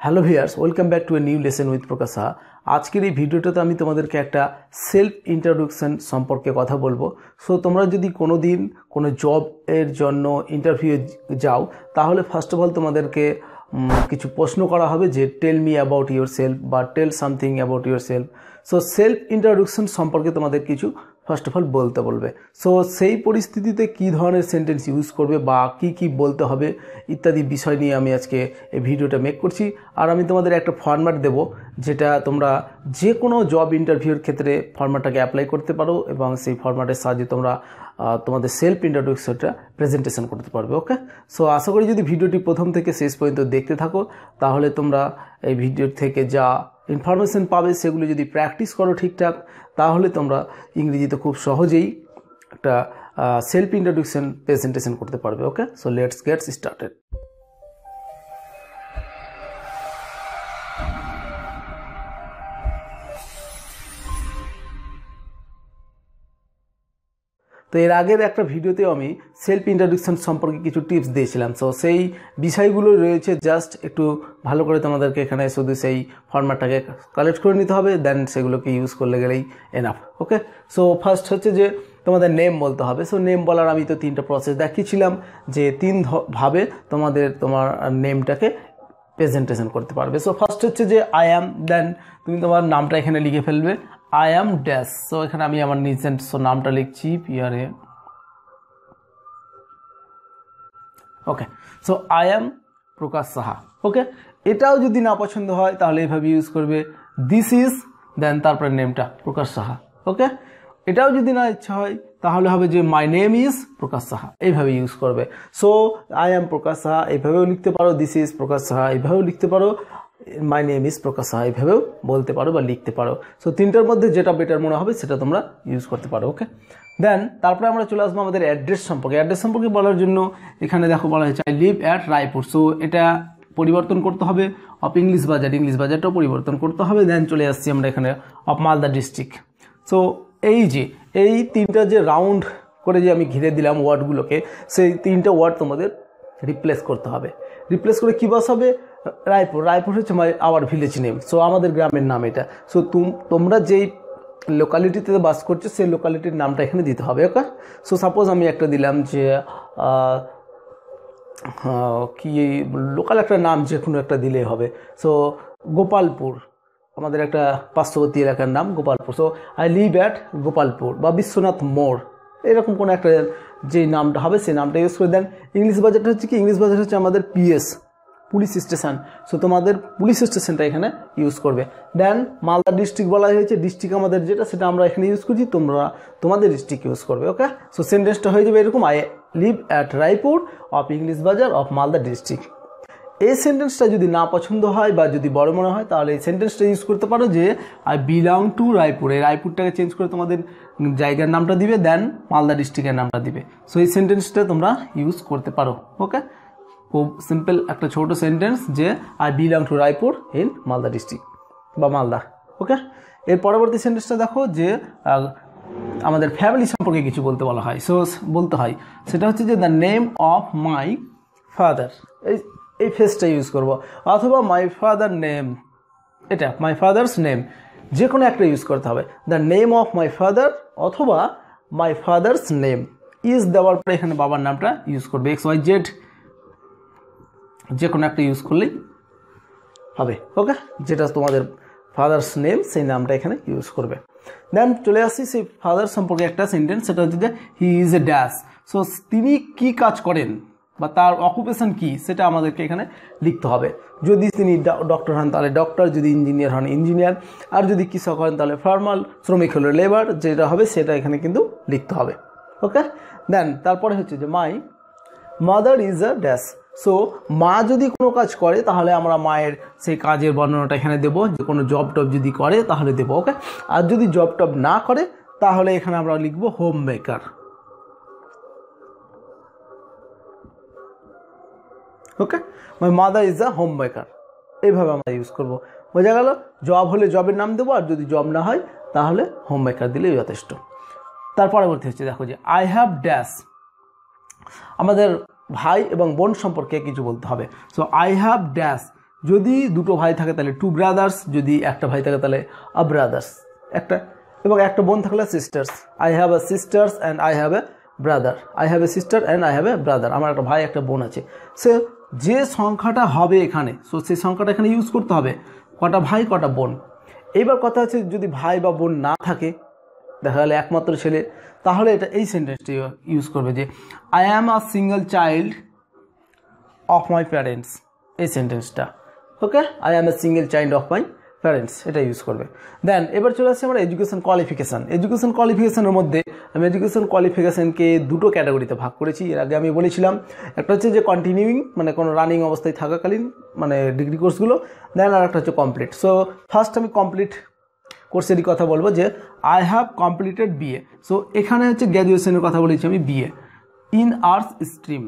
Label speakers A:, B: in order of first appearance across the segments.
A: Hello viewers, welcome back to a new lesson with Prakash Saha. আজকের এই ভিডিওটাতে আমি তোমাদেরকে একটা সেলফ ইন্ট্রোডাকশন সম্পর্কে কথা বলবো। সো তোমরা যদি কোনো দিন কোনো জব এর জন্য ইন্টারভিউ যাও, তাহলে ফার্স্ট অফ অল তোমাদেরকে কিছু প্রশ্ন করা হবে যে tell me about yourself বা tell something about yourself. So self introduction সম্পর্কে তোমাদের কিছু ফার্স্ট অফ অল বলতে বলবে। সো সেই পরিস্থিতিতে কী ধরনের সেন্টেন্স ইউজ করবে বা কি বলতে হবে ইত্যাদি বিষয় নিয়ে আমি আজকে এই ভিডিওটা মেক করছি। আর আমি তোমাদের একটা ফরম্যাট দেব, যেটা তোমরা যে কোনো জব ইন্টারভিউর ক্ষেত্রে ফরম্যাটটাকে অ্যাপ্লাই করতে পারো এবং সেই ফরম্যাটের সাহায্যে তোমরা তোমাদের সেলফ ইন্ট্রোডাকশনটা প্রেজেন্টেশন করতে পারবে। ওকে, সো আশা করি যদি ভিডিওটি প্রথম থেকে শেষ পর্যন্ত দেখতে থাকো, তাহলে তোমরা এই ভিডিওর থেকে যা ইনফরমেশন পাবে সেগুলো যদি প্র্যাকটিস করো ঠিকঠাক, তাহলে তোমরা ইংরেজিতে খুব সহজেই একটা সেলফ ইন্ট্রোডাকশন প্রেজেন্টেশন করতে পারবে। ওকে, সো লেটস গেট স্টার্টেড। তো এর আগের একটা ভিডিওতেও আমি সেলফ ইন্ট্রোডাকশন সম্পর্কে কিছু টিপস দিয়েছিলাম। সো সেই বিষয়গুলো রয়েছে, জাস্ট একটু ভালো করে তোমাদেরকে এখানে শুধু সেই ফরম্যাটটাকে কালেক্ট করে নিতে হবে, দেন সেগুলোকে ইউজ করলে গেলেই এনাফ। ওকে, সো ফার্স্ট হচ্ছে যে তোমাদের নেম বলতে হবে। সো নেম বলার আমি তো তিনটা প্রসেস দেখিয়েছিলাম, যে ভাবে তোমার নেমটাকে প্রেজেন্টেশন করতে পারবে। সো ফার্স্ট হচ্ছে যে আই অ্যাম, দেন তুমি তোমার নামটা এখানে লিখে ফেলবে, আই অ্যাম ড্যাশ। সো এখানে আমি আমার নিজের নামটা লিখছি, PRA. Okay, so I am Prakash Saha. Okay, এটাও যদি না পছন্দ হয় তাহলে এইভাবে ইউজ করবে, দিস ইজ, দেন তারপরে নেমটা প্রকাশ সাহা। ওকে, এটাও যদি না ইচ্ছা হয় তাহলে হবে যে মাই নেম ইজ প্রকাশ সাহা, এইভাবে ইউজ করবে। So I am Prakash Saha এইভাবেও লিখতে পারো, দিস ইজ প্রকাশ সাহা এইভাবেও লিখতে পারো, মাই নেম ইজ প্রকাশ সাহা এইভাবেও বলতে পারো বা লিখতে পারো। সো তিনটার মধ্যে যেটা বেটার মনে হবে সেটা তোমরা ইউজ করতে পারো। ওকে, দেন তারপরে আমরা চলে আসবো আমাদের অ্যাড্রেস সম্পর্কে। অ্যাড্রেস সম্পর্কে বলার জন্য এখানে দেখো বলা হয়েছে I live at Raipur. So এটা পরিবর্তন করতে হবে অফ ইংলিশ বাজার, ইংলিশ বাজারটাও পরিবর্তন করতে হবে। দেন চলে আসছি আমরা এখানে অফ মালদা ডিস্ট্রিক্ট। সো এই তিনটা যে রাউন্ড করে যে আমি ঘিরে দিলাম ওয়ার্ডগুলোকে, সেই তিনটা ওয়ার্ড তোমাদের রিপ্লেস করতে হবে। রিপ্লেস করে কী বসাবে? রায়পুর। রায়পুর হচ্ছে আওয়ার ভিলেজ নেম, সো আমাদের গ্রামের নাম এটা। সো তোমরা যেই লোকালিটিতে বাস করছো সেই লোকালিটির নামটা এখানে দিতে হবে। ওকে, সো সাপোজ আমি একটা দিলাম যে কি লোকাল একটা নাম যে কোনো একটা দিলেই হবে। সো গোপালপুর, আমাদের একটা পার্শ্ববর্তী এলাকার নাম Gopalpur. So I live at Gopalpur বা বিশ্বনাথ মোড়, এরকম কোনো একটা যে নামটা হবে সেই নামটা ইউজ করে দেন। ইংলিশ বাজারটা হচ্ছে কি? ইংলিশ বাজার হচ্ছে আমাদের পিএস, পুলিশ স্টেশন। সো তোমাদের পুলিশ স্টেশনটা এখানে ইউজ করবে। দেন মালদা ডিস্ট্রিক্ট বলা হয়েছে, ডিস্ট্রিক্ট আমাদের যেটা সেটা আমরা এখানে ইউজ করছি, তোমরা তোমাদের ডিস্ট্রিক্ট ইউজ করবে। ওকে, সো সেন্টেন্সটা হয়ে যাবে এরকম, I live at Raipur of English বাজার অফ মালদা ডিস্ট্রিক্ট। এই সেন্টেন্সটা যদি না পছন্দ হয় বা যদি বড় মনে হয় তাহলে এই সেন্টেন্সটা ইউজ করতে পারো যে আই বিলং টু রায়পুর। এই রায়পুরটাকে চেঞ্জ করে তোমাদের জায়গার নামটা দিবে, দেন মালদা ডিস্ট্রিক্টের নামটা দিবে। সো এই সেন্টেন্সটা তোমরা ইউজ করতে পারো। ওকে, খুব সিম্পল একটা ছোট সেন্টেন্স যে I belong to Raipur in Malda district বা মালদা। ওকে, এর পরবর্তী সেন্টেন্সটা দেখো যে আমাদের ফ্যামিলি সম্পর্কে কিছু বলতে বলা হয়। সো বলতে হয় সেটা হচ্ছে যে the name of my father, এই ফেসটা ইউজ করব, অথবা মাই ফাদার নেম, এটা মাই ফাদার্স নেম, যে কোনো একটা ইউজ করতে হবে। The name of my father অথবা মাই ফাদার্স নেম ইজ দেওয়ার পরে এখানে বাবার নামটা ইউজ করবে, XYZ যে কোনো একটা ইউজ করলেই হবে। ওকে, যেটা তোমাদের ফাদার্স নেম সেই নামটা এখানে ইউজ করবে। দেন চলে আসছি সেই ফাদার সম্পর্কে একটা সেন্টেন্স, সেটা হচ্ছে যে he is a dash. So তিনি কি কাজ করেন বা তার অকুপেশন কি সেটা আমাদেরকে এখানে লিখতে হবে। যদি তিনি ডক্টর হন তাহলে ডক্টর, যদি ইঞ্জিনিয়ার হন ইঞ্জিনিয়ার, আর যদি কৃষক হন তাহলে ফার্মার, শ্রমিক হলো লেবার, যেটা হবে সেটা এখানে কিন্তু লিখতে হবে। ওকে, দেন তারপরে হচ্ছে যে my mother is a dash. So মা যদি কোনো কাজ করে তাহলে আমরা মায়ের সেই কাজের বর্ণনাটা এখানে দেবো, যে কোনো জব টব যদি করে তাহলে দেবো। ওকে, আর যদি জব টব না করে তাহলে এখানে আমরা লিখবো home maker. Okay, my mother is a home maker, এইভাবে আমরা ইউজ করবো। বোঝা গেল? জব হলে জবের নাম দেবো, আর যদি জব না হয় তাহলে হোম মেকার দিলেই যথেষ্ট। তার পরবর্তী হচ্ছে দেখো যে আই হ্যাভ ড্যাশ, আমাদের ভাই এবং বোন সম্পর্কে কিছু বলতে হবে। সো আই হ্যাভ ড্যাশ, যদি দুটো ভাই থাকে তাহলে টু ব্রাদার্স, যদি একটা ভাই থাকে তাহলে আ ব্রাদার্স একটা, এবং একটা বোন থাকলে sisters. I have a sisters and I have a brother. I have a sister and I have a brother. আমার একটা ভাই একটা বোন আছে। সে যে সংখ্যাটা হবে এখানে, সো সেই সংখ্যাটা এখানে ইউজ করতে হবে, কটা ভাই কটা বোন। এইবার কথা হচ্ছে যদি ভাই বা বোন না থাকে, দেখা গেলে একমাত্র ছেলে, তাহলে এটা এই সেন্টেন্সটি ইউজ করবে যে I am a single child of my parents, এই সেন্টেন্সটা। Okay, I am a single child of my parents, এটা ইউজ করবে। দেন এবার চলে আসছে আমরা এডুকেশন কোয়ালিফিকেশান। এডুকেশন কোয়ালিফিকেশানের মধ্যে আমি এডুকেশন কোয়ালিফিকেশানকে দুটো ক্যাটাগরিতে ভাগ করেছি। এর আগে আমি বলেছিলাম, একটা হচ্ছে যে কন্টিনিউইং, মানে কোনো রানিং অবস্থায় থাকাকালীন মানে ডিগ্রি কোর্সগুলো, দেন আর একটা হচ্ছে কমপ্লিট। সো ফার্স্ট আমি কমপ্লিট কোর্সেরই কথা বলবো যে I have completed BA. So এখানে হচ্ছে গ্র্যাজুয়েশনের কথা বলেছি আমি, BA in arts stream,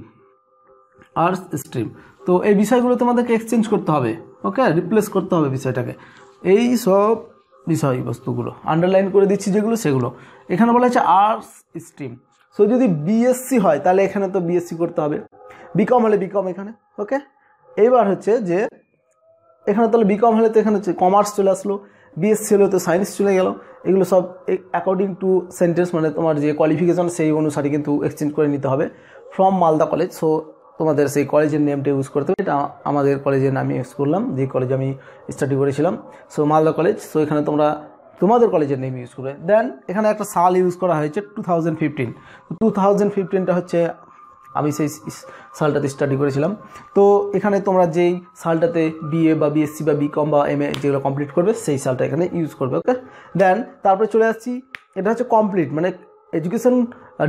A: arts stream. তো এই বিষয়গুলো তোমাদেরকে এক্সচেঞ্জ করতে হবে, ওকে, রিপ্লেস করতে হবে বিষয়টাকে। এই সব বিষয়বস্তুগুলো আন্ডারলাইন করে দিচ্ছি যেগুলো, সেগুলো এখানে বলা হচ্ছে আর্টস স্ট্রিম। সো যদি বিএসসি হয় তাহলে এখানে তো বিএসসি করতে হবে, বিকম হলে বিকম এখানে, ওকে। এইবার হচ্ছে যে এখানে তাহলে বিকম হলে তো এখানে হচ্ছে কমার্স চলে আসলো, বিএসসি হলে তো সায়েন্স চলে গেল। এগুলো সব অ্যাকর্ডিং টু সেন্টেন্স, মানে তোমার যে কোয়ালিফিকেশন সেই অনুসারে কিন্তু এক্সচেঞ্জ করে নিতে হবে। ফ্রম মালদা কলেজ, সো তোমাদের সেই কলেজের নেমটা ইউজ করতে হবে। এটা আমাদের কলেজের নাম ইউজ করলাম, যে কলেজে আমি স্টাডি করেছিলাম, সো মালদা কলেজ। সো এখানে তোমরা তোমাদের কলেজের নেম ইউজ করবে। দেন এখানে একটা সাল ইউজ করা হয়েছে 2015। 2015টা হচ্ছে আমি সেই সালটাতে স্টাডি করেছিলাম। তো এখানে তোমরা যেই সালটাতে বিএ বা বিএসসি বা বিকম বা এমএ যেগুলো কমপ্লিট করবে সেই সালটা এখানে ইউজ করবে, ওকে। দেন তারপরে চলে আসছি, এটা হচ্ছে কমপ্লিট, মানে এডুকেশন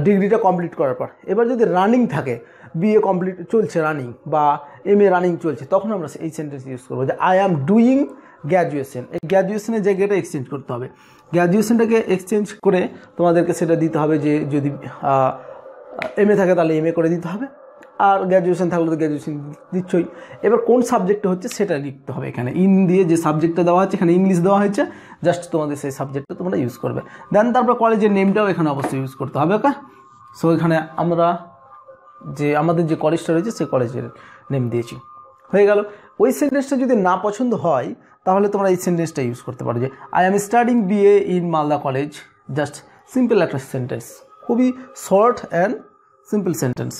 A: ডিগ্রিটা কমপ্লিট করার পর। এবার যদি রানিং থাকে, বিএ কমপ্লিট চলছে রানিং বা এমএ রানিং চলছে, তখন আমরা এই সেন্টেন্স ইউজ করবো যে আই অ্যাম ডুইং গ্র্যাজুয়েশন। এই গ্র্যাজুয়েশনের জায়গাটা এক্সচেঞ্জ করতে হবে। গ্র্যাজুয়েশনটাকে এক্সচেঞ্জ করে তোমাদেরকে সেটা দিতে হবে যে যদি এমএ থাকে তাহলে এমএ করে দিতে হবে, আর গ্র্যাজুয়েশন থাকলে তো গ্র্যাজুয়েশন দিচ্ছই। এবার কোন সাবজেক্টে হচ্ছে সেটা লিখতে হবে এখানে। ইন দিয়ে যে সাবজেক্টটা দেওয়া হচ্ছে, এখানে ইংলিশ দেওয়া হয়েছে, জাস্ট তোমাদের সেই সাবজেক্টটা তোমরা ইউজ করবে। দেন তারপর কলেজের নেমটাও এখানে অবশ্যই ইউজ করতে হবে, ওকে। সো এখানে আমরা যে আমাদের যে কলেজটা রয়েছে সেই কলেজের নেম দিয়েছি, হয়ে গেল। ওই সেন্টেন্সটা যদি না পছন্দ হয় তাহলে তোমরা এই সেন্টেন্সটা ইউজ করতে পারো যে I am studying BA in Malda college. Just simple একটা সেন্টেন্স, খুবই শর্ট অ্যান্ড সিম্পল সেন্টেন্স,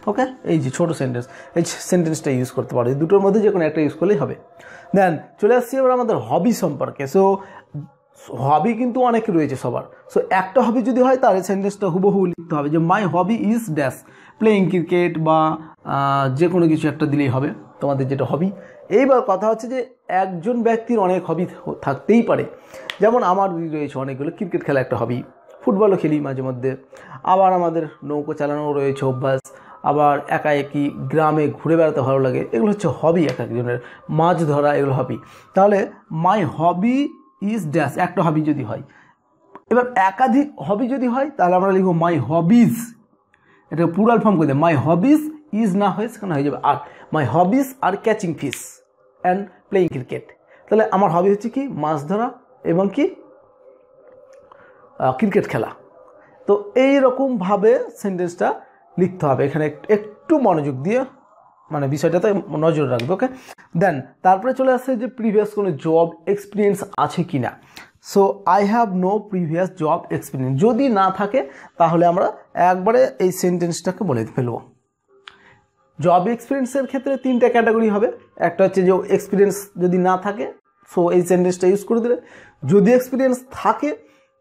A: ওকে। এই যে ছোটো সেন্টেন্স, এই সেন্টেন্সটা ইউজ করতে পারো, এই দুটোর মধ্যে যে কোনো একটা ইউজ করলেই হবে। দেন চলে আসছি এবার আমাদের হবি সম্পর্কে। সো হবি কিন্তু অনেক রয়েছে সবার। সো একটা হবি যদি হয় তাহলে সেন্টেন্সটা হুবহু লিখতে হবে যে my hobby is dash, playing cricket বা যে কোনো কিছু একটা দিলেই হবে তোমাদের যেটা হবি। এইবার কথা হচ্ছে যে একজন ব্যক্তির অনেক হবি থাকতেই পারে, যেমন আমার রয়েছে অনেকগুলো। ক্রিকেট খেলা একটা হবি, ফুটবলও খেলি মাঝে মধ্যে, আবার আমাদের নৌকো চালানো রয়েছে অভ্যাস, আবার একা একই গ্রামে ঘুরে বেড়াতে ভালো লাগে, এগুলো হচ্ছে হবি এক একজনের। মাছ ধরা এগুলো হবি। তাহলে মাই হবি ইজ ড্যাশ একটা হবি যদি হয়। এবার একাধিক হবি যদি হয় তাহলে আমরা লিখব মাই হবিজ, এটা প্লুরাল ফর্ম করে দেয়। মাই হবিজ ইজ না হয়ে সেখানে হয়ে যাবে আর। My hobbies are catching fish and playing cricket. তাহলে আমার হবি হচ্ছে কি মাছ ধরা এবং কি ক্রিকেট খেলা। তো এইরকমভাবে সেন্টেন্সটা লিখতে হবে। এখানে একটু মনোযোগ দিয়ে মানে বিষয়টাতে নজর রাখবে, ওকে। দেন তারপরে চলে আসছে যে প্রিভিয়াস কোনো জব এক্সপিরিয়েন্স আছে কি না। So I have no previous job experience যদি না থাকে তাহলে আমরা একবারে এই সেন্টেন্সটাকে বলে ফেলবো। জব এক্সপিরিয়েন্সের ক্ষেত্রে তিনটা ক্যাটাগরি হবে। একটা হচ্ছে যে এক্সপিরিয়েন্স যদি না থাকে, সো এই সেন্টেন্সটা ইউজ করে দিলে। যদি এক্সপিরিয়েন্স থাকে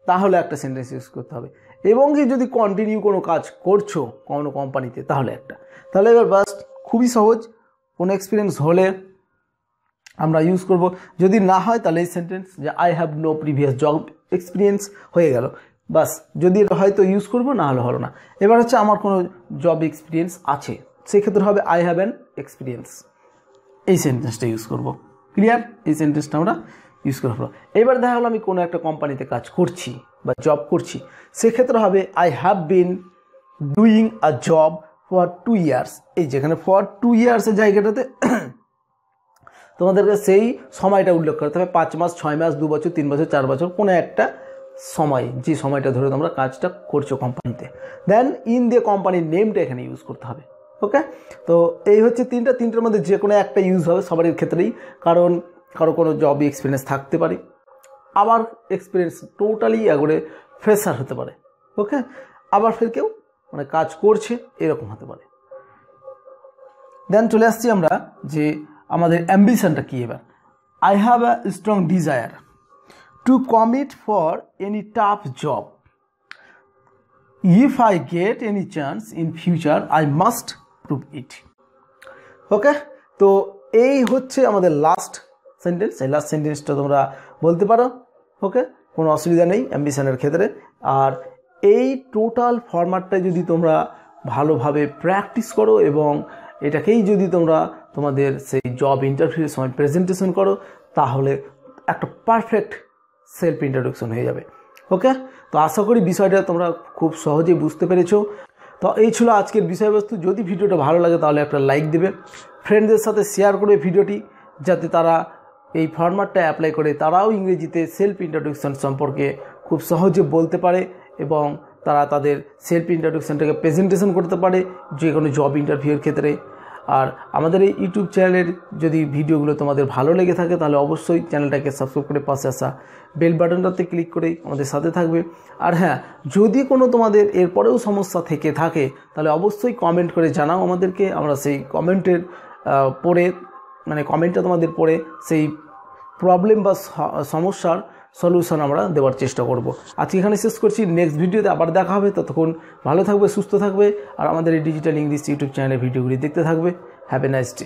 A: তাহলে একটা সেন্টেন্স ইউজ করতে হবে, এবং কি যদি কন্টিনিউ কোনো কাজ করছো কোনো কোম্পানিতে তাহলে একটা। তাহলে এবার বাস খুবই সহজ, কোনো এক্সপিরিয়েন্স হলে আমরা ইউজ করব, যদি না হয় তাহলে এই সেন্টেন্স যে I have no previous job experience হয়ে গেল। বাস যদি এটা হয়তো ইউজ করব, না হলে হলো না। এবার হচ্ছে আমার কোনো জব এক্সপিরিয়েন্স আছে, সেক্ষেত্রে হবে আই হ্যাভ অ্যান এক্সপিরিয়েন্স, এই সেন্টেন্সটা ইউজ করব। ক্লিয়ার? এই সেন্টেন্সটা আমরা ইউজ করবো। এবার দেখা গেলো আমি কোনো একটা কোম্পানিতে কাজ করছি বা জব করছি, সেক্ষেত্রে হবে I have been doing a job for 2 years. এই যেখানে ফর 2 ইয়ার্সের জায়গাটাতে তোমাদেরকে সেই সময়টা উল্লেখ করতে হবে। 5 মাস, 6 মাস, 2 বছর, 3 বছর, 4 বছর, কোনো একটা সময়, যে সময়টা ধরে তোমরা কাজটা করছো কোম্পানিতে। দেন ইন দিয়ে কোম্পানির নেমটা এখানে ইউজ করতে হবে, ওকে, তো এই হচ্ছে তিনটার মধ্যে যে কোনো একটা ইউজ হবে সবারই ক্ষেত্রেই, কারণ কারো কোনো জব এক্সপিরিয়েন্স থাকতে পারে, আবার এক্সপিরিয়েন্স টোটালি একবারে ফ্রেশার হতে পারে। ওকে, আবার ফের কেউ মানে কাজ করছে এরকম হতে পারে। দেন চলে আসছি আমরা যে আমাদের অ্যাম্বিশনটা কী। এবার I have a strong desire to commit for any tough job, if I get any chance in future I must prove it. Okay, তো এই হচ্ছে আমাদের লাস্ট সেন্টেন্স। এই লাস্ট সেন্টেন্সটা তোমরা বলতে পারো। ওকে, কোনো অসুবিধা নেই অ্যাম্বিশনের ক্ষেত্রে। আর এই টোটাল ফরম্যাটটা যদি তোমরা ভালোভাবে প্র্যাকটিস করো এবং এটাকেই যদি তোমরা তোমাদের সেই জব ইন্টারভিউর সময় প্রেজেন্টেশন করো, তাহলে একটা পারফেক্ট সেলফ ইন্ট্রোডাকশন হয়ে যাবে। ওকে, তো আশা করি বিষয়টা তোমরা খুব সহজেই বুঝতে পেরেছো। তো এই ছিল আজকের বিষয়বস্তু। যদি ভিডিওটা ভালো লাগে তাহলে একটা লাইক দেবে, ফ্রেন্ডদের সাথে শেয়ার করবে ভিডিওটি, যাতে তারা এই ফরম্যাটটা অ্যাপ্লাই করে তারাও ইংরেজিতে সেলফ ইন্ট্রোডাকশন সম্পর্কে খুব সহজে বলতে পারে এবং তারা তাদের সেলফ ইন্ট্রোডাকশনটাকে প্রেজেন্টেশন করতে পারে যে কোনো জব ইন্টারভিউর ক্ষেত্রে। আর আমাদের এই ইউটিউব চ্যানেলের যদি ভিডিওগুলো তোমাদের ভালো লেগে থাকে তাহলে অবশ্যই চ্যানেলটাকে সাবস্ক্রাইব করে পাশে আসা বেল বাটনটাতে ক্লিক করে আমাদের সাথে থাকবে। আর হ্যাঁ, যদি কোনো তোমাদের এরপরেও সমস্যা থেকে থাকে তাহলে অবশ্যই কমেন্ট করে জানাও আমাদেরকে। আমরা সেই কমেন্টের পড়ে মানে কমেন্টটা তোমাদের পড়ে সেই প্রবলেম বা সমস্যার সলিউশন আমরা দেওয়ার চেষ্টা করব। আজকে এখানে শেষ করছি, নেক্সট ভিডিওতে আবার দেখা হবে। ততক্ষণ ভালো থাকবে, সুস্থ থাকবে আর আমাদের এই ডিজিটাল ইংলিশ ইউটিউব চ্যানেলের ভিডিওগুলি দেখতে থাকবে। Have a nice day.